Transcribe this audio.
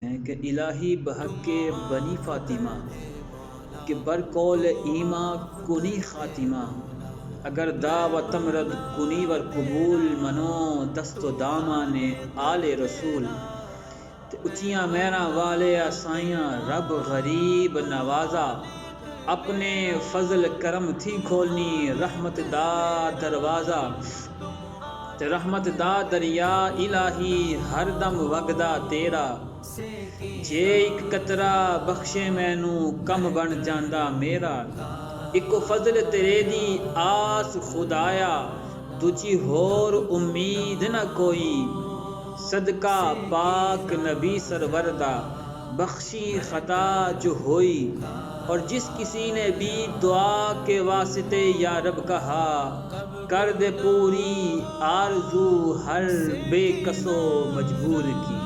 ہیں کہ الہی بحق بنی فاطمہ کہ برقول ایما کنی خاتمہ اگر دعوتم رد کنی ور قبول منو دست و دامان آل رسول تے اچیاں مہراں والے آسائیاں رب غریب نوازا اپنے فضل کرم تھی کھولنی رحمت دا دروازہ تے رحمت دا دریا الہی ہر دم وگدا تیرا جے ایک قطرہ بخشے مینوں کم بن جاندا میرا اکو فضل تیرے دی آس خدایا دجی ہور امید نہ کوئی صدقہ پاک نبی سرور دا بخشی خطا جو ہوئی اور جس کسی نے بھی دعا کے واسطے یا رب کہا کر دے پوری آرزو ہر بے کسو مجبور کی